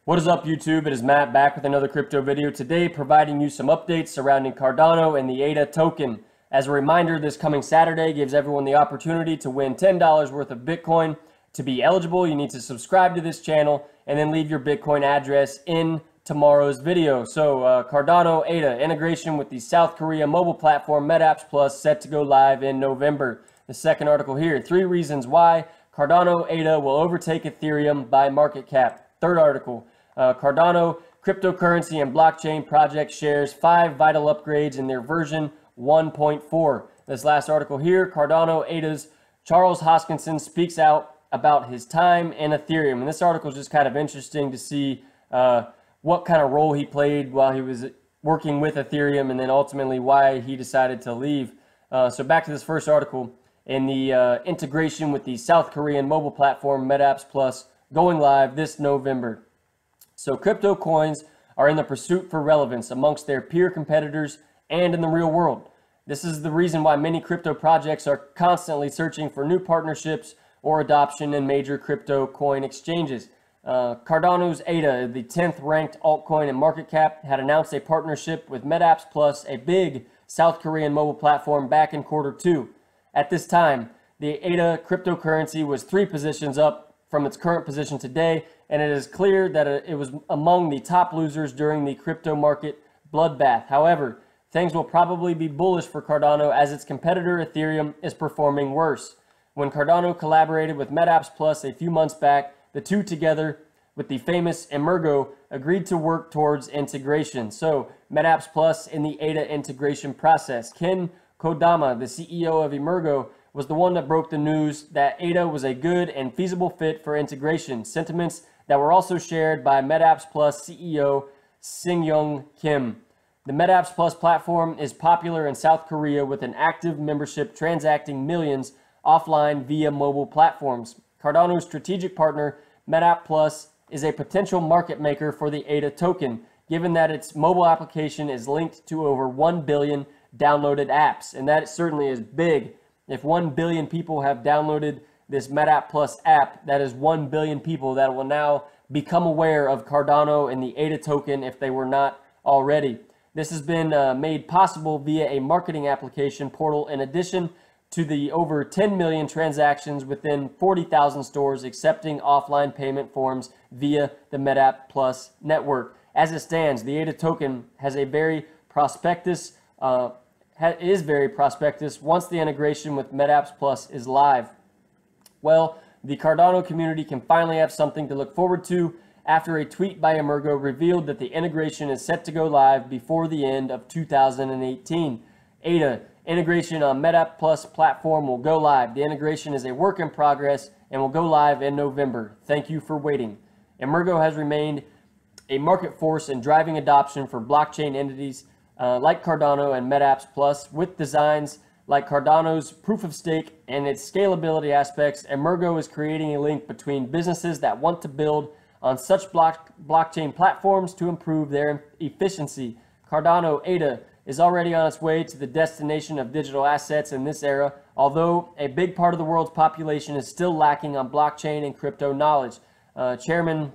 What is up, YouTube? It is Matt back with another crypto video today, providing you some updates surrounding Cardano and the ADA token. As a reminder, this coming Saturday gives everyone the opportunity to win $10 worth of Bitcoin. To be eligible, you need to subscribe to this channel and then leave your Bitcoin address in tomorrow's video. So Cardano ADA integration with the South Korea mobile platform Metaps Plus set to go live in November. The second article here, 3 reasons why Cardano ADA will overtake Ethereum by market cap. Third article, Cardano cryptocurrency and blockchain project shares 5 vital upgrades in their version 1.4. This last article here, Cardano ADA's Charles Hoskinson speaks out about his time in Ethereum. And this article is just kind of interesting to see what kind of role he played while he was working with Ethereum, and then ultimately why he decided to leave. So back to this first article, in the integration with the South Korean mobile platform Metaps Plus going live this November. So crypto coins are in the pursuit for relevance amongst their peer competitors and in the real world. This is the reason why many crypto projects are constantly searching for new partnerships or adoption in major crypto coin exchanges. Cardano's ADA, the 10th ranked altcoin in market cap, had announced a partnership with Metaps Plus, a big South Korean mobile platform, back in Q2. At this time, the ADA cryptocurrency was 3 positions up from its current position today, and it is clear that it was among the top losers during the crypto market bloodbath. However, things will probably be bullish for Cardano as its competitor Ethereum is performing worse. When Cardano collaborated with Metaps Plus a few months back, the two together with the famous Emergo agreed to work towards integration. So Metaps Plus in the ADA integration process. Ken Kodama, the CEO of Emergo, was the one that broke the news that ADA was a good and feasible fit for integration, sentiments that were also shared by Metaps Plus CEO Singyong Kim. The Metaps Plus platform is popular in South Korea with an active membership transacting millions offline via mobile platforms. Cardano's strategic partner, Metaps Plus, is a potential market maker for the ADA token, given that its mobile application is linked to over 1 billion downloaded apps, and that certainly is big. If 1 billion people have downloaded this Metaps Plus app, that is 1 billion people that will now become aware of Cardano and the ADA token if they were not already. This has been made possible via a marketing application portal in addition to the over 10 million transactions within 40,000 stores accepting offline payment forms via the Metaps Plus network. As it stands, the ADA token has a very prospectus is very prospectus once the integration with Metaps Plus is live. Well, the Cardano community can finally have something to look forward to after a tweet by Emergo revealed that the integration is set to go live before the end of 2018. ADA integration on Metaps Plus platform will go live. The integration is a work in progress and will go live in November. Thank you for waiting. Emergo has remained a market force in driving adoption for blockchain entities like Cardano and Metaps Plus, with designs like Cardano's proof of stake and its scalability aspects. Emergo is creating a link between businesses that want to build on such blockchain platforms to improve their efficiency. Cardano ADA is already on its way to the destination of digital assets in this era, although a big part of the world's population is still lacking on blockchain and crypto knowledge. Chairman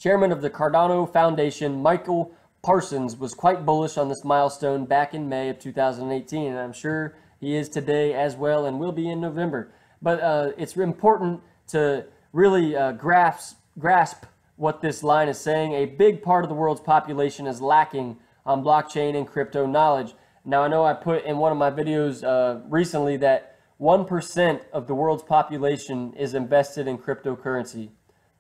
of the Cardano Foundation, Michael Parsons, was quite bullish on this milestone back in May of 2018, and I'm sure he is today as well and will be in November. But it's important to really grasp what this line is saying. A big part of the world's population is lacking on blockchain and crypto knowledge. Now, I know I put in one of my videos recently that 1% of the world's population is invested in cryptocurrency.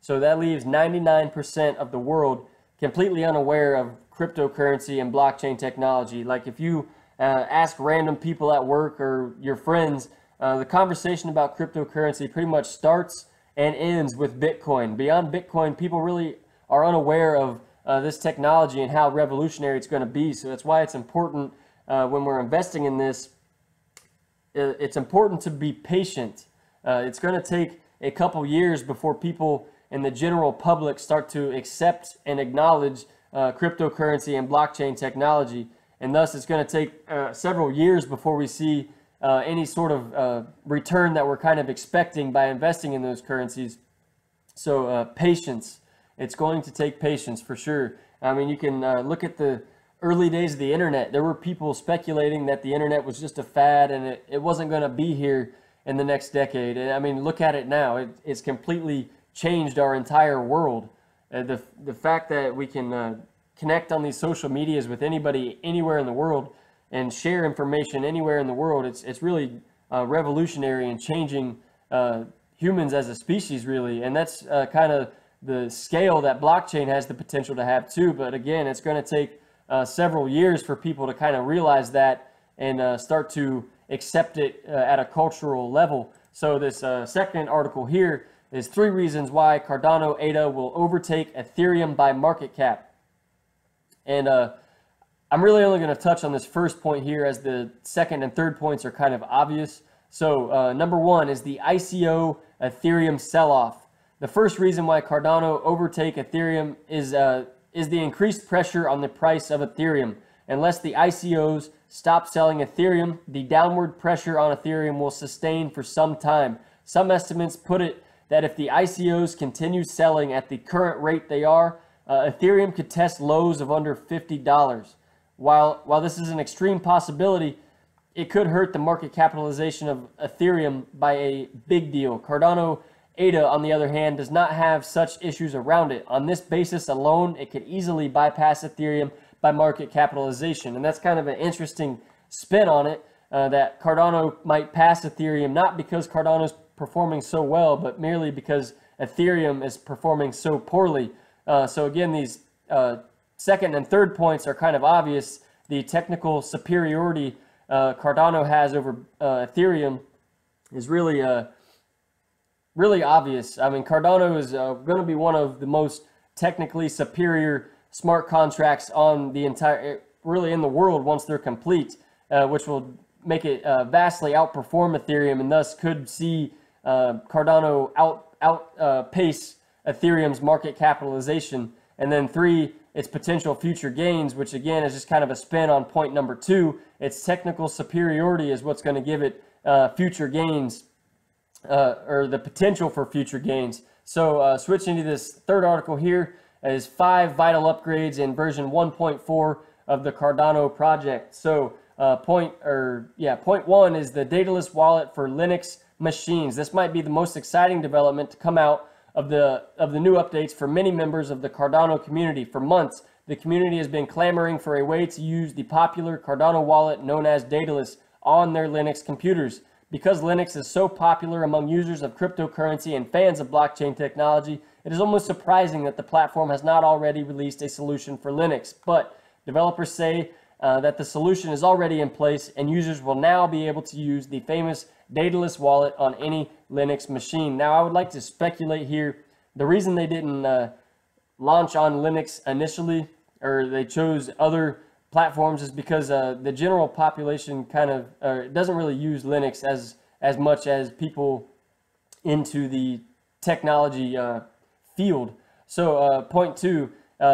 So that leaves 99% of the world completely unaware of cryptocurrency and blockchain technology. Like if you ask random people at work or your friends, the conversation about cryptocurrency pretty much starts and ends with Bitcoin. Beyond Bitcoin, people really are unaware of this technology and how revolutionary it's going to be. So that's why it's important when we're investing in this, it's important to be patient. It's going to take a couple years before people in the general public start to accept and acknowledge cryptocurrency and blockchain technology, and thus it's going to take several years before we see any sort of return that we're kind of expecting by investing in those currencies. So patience It's going to take patience for sure. I mean, you can look at the early days of the internet. There were people speculating that the internet was just a fad and it wasn't going to be here in the next decade. And I mean, look at it now. It's completely changed our entire world. The fact that we can connect on these social medias with anybody anywhere in the world and share information anywhere in the world, it's really revolutionary and changing humans as a species, really. And that's kind of the scale that blockchain has the potential to have too. But again, it's going to take several years for people to kind of realize that and start to accept it at a cultural level. So this second article here is 3 reasons why Cardano ADA will overtake Ethereum by market cap. And I'm really only going to touch on this first point here, as the second and third points are kind of obvious. So number 1 is the ICO Ethereum sell-off. The first reason why Cardano overtake Ethereum is the increased pressure on the price of Ethereum. Unless the ICOs stop selling Ethereum, the downward pressure on Ethereum will sustain for some time. Some estimates put it that if the ICOs continue selling at the current rate they are, Ethereum could test lows of under $50. While this is an extreme possibility, it could hurt the market capitalization of Ethereum by a big deal. Cardano ADA, on the other hand, does not have such issues around it. On this basis alone, it could easily bypass Ethereum by market capitalization. And that's kind of an interesting spin on it, that Cardano might pass Ethereum, not because Cardano's performing so well, but merely because Ethereum is performing so poorly. So again, these second and third points are kind of obvious. The technical superiority Cardano has over Ethereum is really obvious. I mean, Cardano is going to be one of the most technically superior smart contracts on the entire, really in the world once they're complete, which will make it vastly outperform Ethereum, and thus could see Cardano outpace Ethereum's market capitalization. And then 3, its potential future gains, which again is just kind of a spin on point number 2. Its technical superiority is what's going to give it future gains, or the potential for future gains. So switching to this third article here is 5 vital upgrades in version 1.4 of the Cardano project. So point 1 is the Daedalus wallet for Linux machines. This might be the most exciting development to come out of the new updates for many members of the Cardano community. For months, the community has been clamoring for a way to use the popular Cardano wallet known as Daedalus on their Linux computers. Because Linux is so popular among users of cryptocurrency and fans of blockchain technology, it is almost surprising that the platform has not already released a solution for Linux. But developers say that the solution is already in place, and users will now be able to use the famous Daedalus wallet on any Linux machine. Now, I would like to speculate here. The reason they didn't launch on Linux initially, or they chose other platforms, is because the general population kind of doesn't really use Linux as much as people into the technology field. So point 2,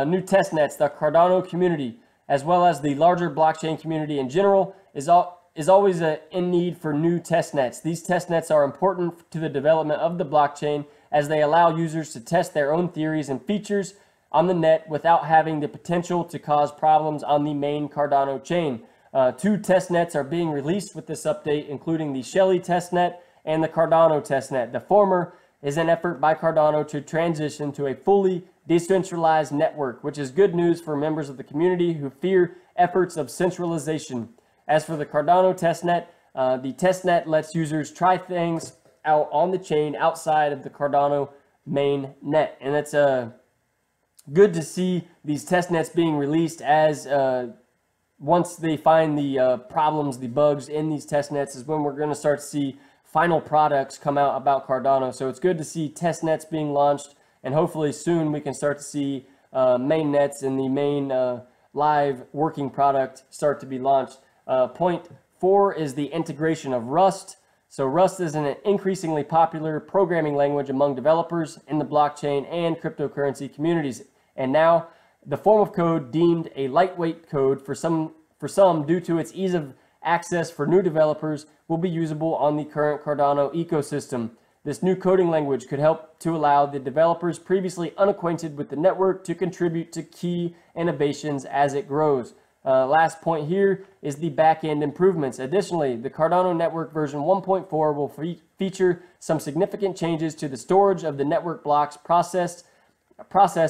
new testnets. The Cardano community, as well as the larger blockchain community in general, is always in need for new testnets. These testnets are important to the development of the blockchain, as they allow users to test their own theories and features on the net without having the potential to cause problems on the main Cardano chain. 2 testnets are being released with this update, including the Shelly testnet and the Cardano testnet. The former is an effort by Cardano to transition to a fully decentralized network, which is good news for members of the community who fear efforts of centralization. As for the Cardano testnet, the testnet lets users try things out on the chain outside of the Cardano main net. And that's good to see these testnets being released, as once they find the problems, the bugs in these testnets, is when we're going to start to see final products come out about Cardano. So it's good to see testnets being launched, and hopefully soon we can start to see main nets and the main live working product start to be launched. Point 4 is the integration of Rust. So Rust is an increasingly popular programming language among developers in the blockchain and cryptocurrency communities. And now the form of code deemed a lightweight code for some due to its ease of access for new developers will be usable on the current Cardano ecosystem. This new coding language could help to allow the developers previously unacquainted with the network to contribute to key innovations as it grows. Last point here is the back-end improvements. Additionally, the Cardano network version 1.4 will feature some significant changes to the storage of the network blocks process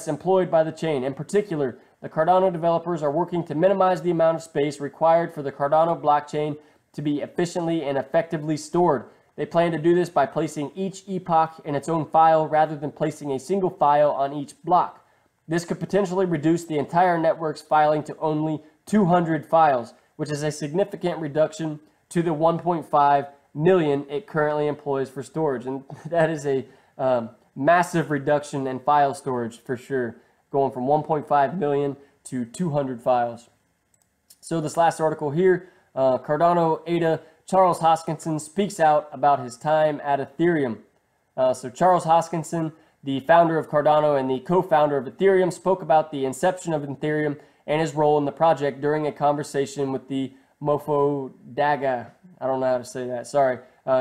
employed by the chain. In particular, the Cardano developers are working to minimize the amount of space required for the Cardano blockchain to be efficiently and effectively stored. They plan to do this by placing each epoch in its own file rather than placing a single file on each block. This could potentially reduce the entire network's filing to only 200 files, which is a significant reduction to the 1.5 million it currently employs for storage. And that is a massive reduction in file storage for sure, going from 1.5 million to 200 files. So this last article here, Cardano ADA, Charles Hoskinson speaks out about his time at Ethereum. So Charles Hoskinson, the founder of Cardano and the co-founder of Ethereum, spoke about the inception of Ethereum and his role in the project during a conversation with the Mofo Daga. I don't know how to say that, sorry.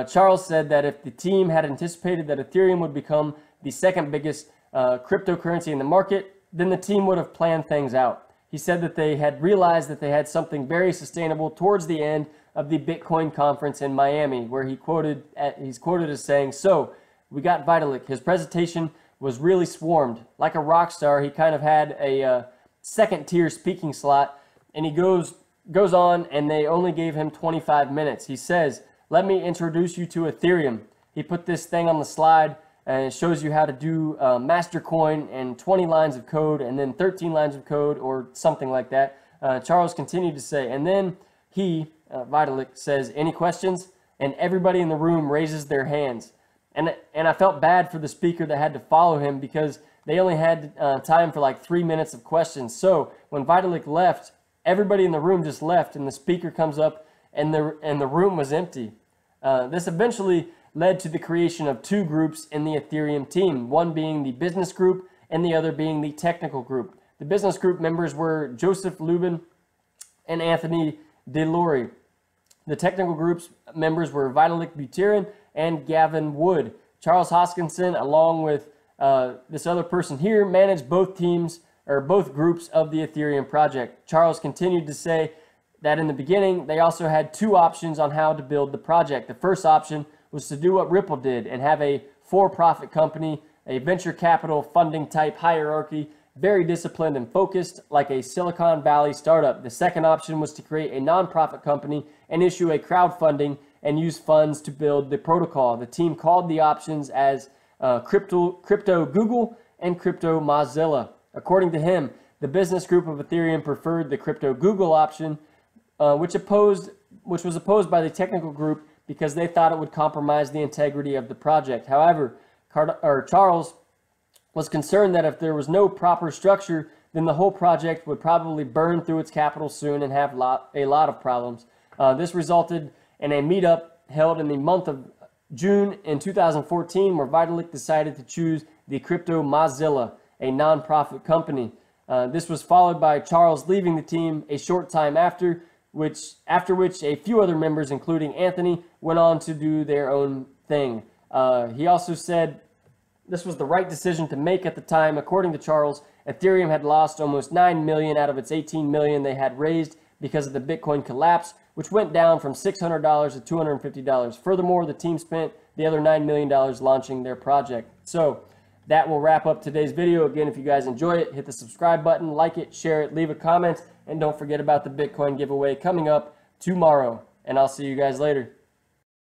Charles said that if the team had anticipated that Ethereum would become the second biggest cryptocurrency in the market, then the team would have planned things out. He said that they had realized that they had something very sustainable towards the end of the Bitcoin conference in Miami, where he's quoted as saying, "So, we got Vitalik. His presentation was really swarmed. Like a rock star, he kind of had a second-tier speaking slot, and he goes on, and they only gave him 25 minutes. He says, 'Let me introduce you to Ethereum.' He put this thing on the slide, and it shows you how to do Mastercoin and 20 lines of code, and then 13 lines of code, or something like that." Charles continued to say, and then he, Vitalik, says, "Any questions?" And everybody in the room raises their hands. And I felt bad for the speaker that had to follow him because they only had time for like 3 minutes of questions. So when Vitalik left, everybody in the room just left, and the speaker comes up, and the room was empty. This eventually led to the creation of two groups in the Ethereum team, one being the business group and the other being the technical group. The business group members were Joseph Lubin and Anthony Delory. The technical group's members were Vitalik Buterin and Gavin Wood. Charles Hoskinson, along with this other person here, managed both teams, or both groups of the Ethereum project. Charles continued to say that in the beginning, they also had two options on how to build the project. The first option was to do what Ripple did and have a for-profit company, a venture capital funding type hierarchy, very disciplined and focused like a Silicon Valley startup. The second option was to create a nonprofit company and issue a crowdfunding and use funds to build the protocol. The team called the options as Crypto Google and Crypto Mozilla. According to him, the business group of Ethereum preferred the Crypto Google option, which was opposed by the technical group because they thought it would compromise the integrity of the project. However, Charles was concerned that if there was no proper structure, then the whole project would probably burn through its capital soon and have a lot of problems. This resulted in a meetup held in the month of June in 2014, where Vitalik decided to choose the Crypto Mozilla, a nonprofit company. This was followed by Charles leaving the team a short time after which a few other members, including Anthony, went on to do their own thing. He also said this was the right decision to make at the time. According to Charles, Ethereum had lost almost 9 million out of its 18 million they had raised because of the Bitcoin collapse, which went down from $600 to $250. Furthermore, the team spent the other $9 million launching their project. So that will wrap up today's video. Again, if you guys enjoy it, hit the subscribe button, like it, share it, leave a comment, and don't forget about the Bitcoin giveaway coming up tomorrow. And I'll see you guys later.